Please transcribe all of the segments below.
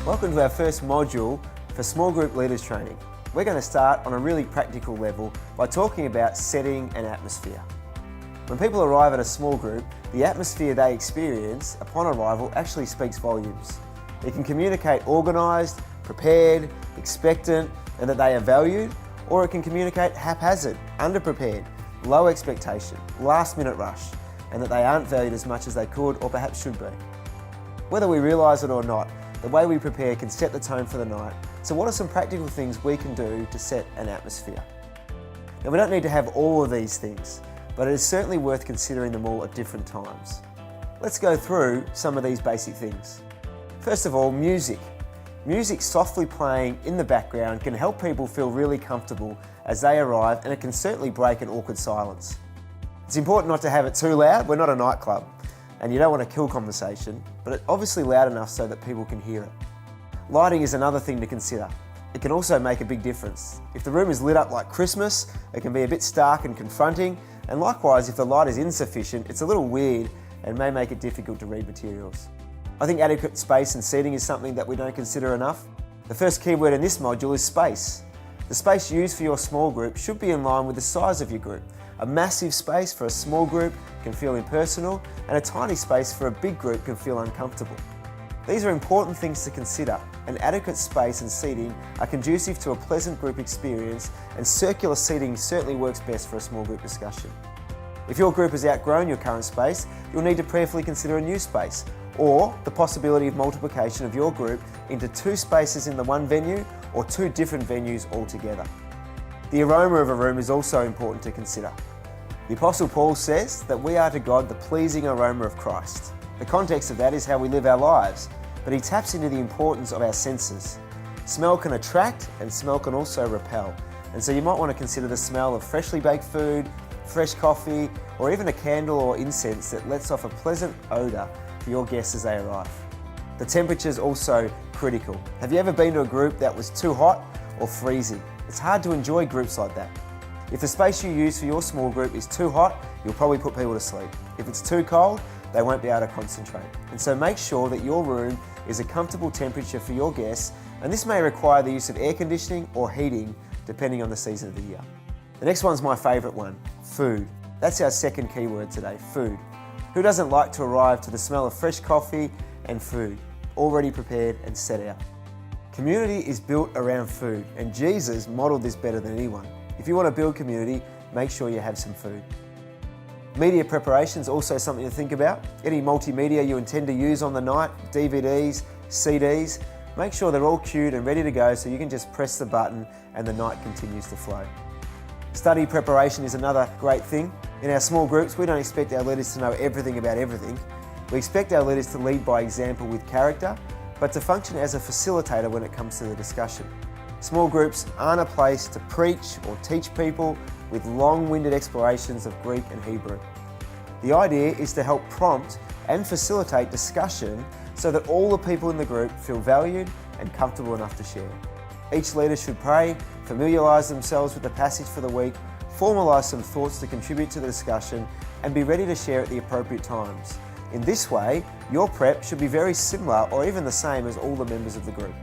Welcome to our first module for small group leaders training. We're going to start on a really practical level by talking about setting an atmosphere. When people arrive at a small group, the atmosphere they experience upon arrival actually speaks volumes. It can communicate organised, prepared, expectant, and that they are valued, or it can communicate haphazard, underprepared, low expectation, last minute rush, and that they aren't valued as much as they could or perhaps should be. Whether we realise it or not, the way we prepare can set the tone for the night. So what are some practical things we can do to set an atmosphere? Now, we don't need to have all of these things, but it is certainly worth considering them all at different times. Let's go through some of these basic things. First of all, music. Music softly playing in the background can help people feel really comfortable as they arrive, and it can certainly break an awkward silence. It's important not to have it too loud. We're not a nightclub, and you don't want to kill conversation, but it's obviously loud enough so that people can hear it. Lighting is another thing to consider. It can also make a big difference. If the room is lit up like Christmas, it can be a bit stark and confronting, and likewise, if the light is insufficient, it's a little weird and may make it difficult to read materials. I think adequate space and seating is something that we don't consider enough. The first keyword in this module is space. The space used for your small group should be in line with the size of your group. A massive space for a small group can feel impersonal, and a tiny space for a big group can feel uncomfortable. These are important things to consider, and adequate space and seating are conducive to a pleasant group experience, and circular seating certainly works best for a small group discussion. If your group has outgrown your current space, you'll need to prayerfully consider a new space, or the possibility of multiplication of your group into two spaces in the one venue or two different venues altogether. The aroma of a room is also important to consider. The Apostle Paul says that we are to God the pleasing aroma of Christ. The context of that is how we live our lives, but he taps into the importance of our senses. Smell can attract and smell can also repel, and so you might want to consider the smell of freshly baked food, fresh coffee, or even a candle or incense that lets off a pleasant odour for your guests as they arrive. The temperature is also critical. Have you ever been to a group that was too hot or freezing? It's hard to enjoy groups like that. If the space you use for your small group is too hot, you'll probably put people to sleep. If it's too cold, they won't be able to concentrate. And so make sure that your room is a comfortable temperature for your guests, and this may require the use of air conditioning or heating, depending on the season of the year. The next one's my favourite one, food. That's our second keyword today, food. Who doesn't like to arrive to the smell of fresh coffee and food, already prepared and set out? Community is built around food, and Jesus modelled this better than anyone. If you want to build community, make sure you have some food. Media preparation is also something to think about. Any multimedia you intend to use on the night, DVDs, CDs, make sure they're all queued and ready to go so you can just press the button and the night continues to flow. Study preparation is another great thing. In our small groups, we don't expect our leaders to know everything about everything. We expect our leaders to lead by example with character, but to function as a facilitator when it comes to the discussion. Small groups aren't a place to preach or teach people with long-winded explorations of Greek and Hebrew. The idea is to help prompt and facilitate discussion so that all the people in the group feel valued and comfortable enough to share. Each leader should pray, familiarise themselves with the passage for the week, formalise some thoughts to contribute to the discussion, and be ready to share at the appropriate times. In this way, your prep should be very similar or even the same as all the members of the group.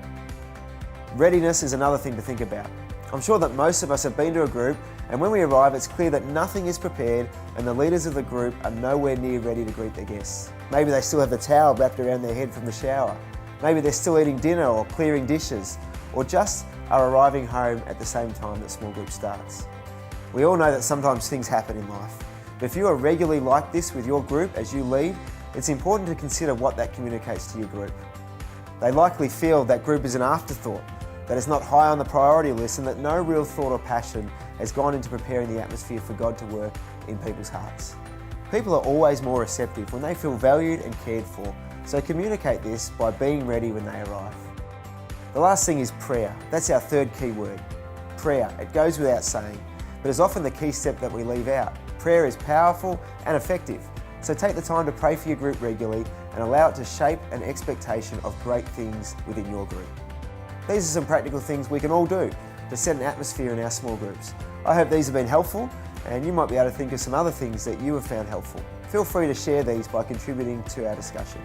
Readiness is another thing to think about. I'm sure that most of us have been to a group, and when we arrive it's clear that nothing is prepared and the leaders of the group are nowhere near ready to greet their guests. Maybe they still have the towel wrapped around their head from the shower. Maybe they're still eating dinner or clearing dishes, or just are arriving home at the same time that small group starts. We all know that sometimes things happen in life, but if you are regularly like this with your group as you lead, it's important to consider what that communicates to your group. They likely feel that group is an afterthought, that it's not high on the priority list, and that no real thought or passion has gone into preparing the atmosphere for God to work in people's hearts. People are always more receptive when they feel valued and cared for, so communicate this by being ready when they arrive. The last thing is prayer. That's our third key word. Prayer. It goes without saying, but is often the key step that we leave out. Prayer is powerful and effective, so take the time to pray for your group regularly and allow it to shape an expectation of great things within your group. These are some practical things we can all do to set an atmosphere in our small groups. I hope these have been helpful, and you might be able to think of some other things that you have found helpful. Feel free to share these by contributing to our discussion.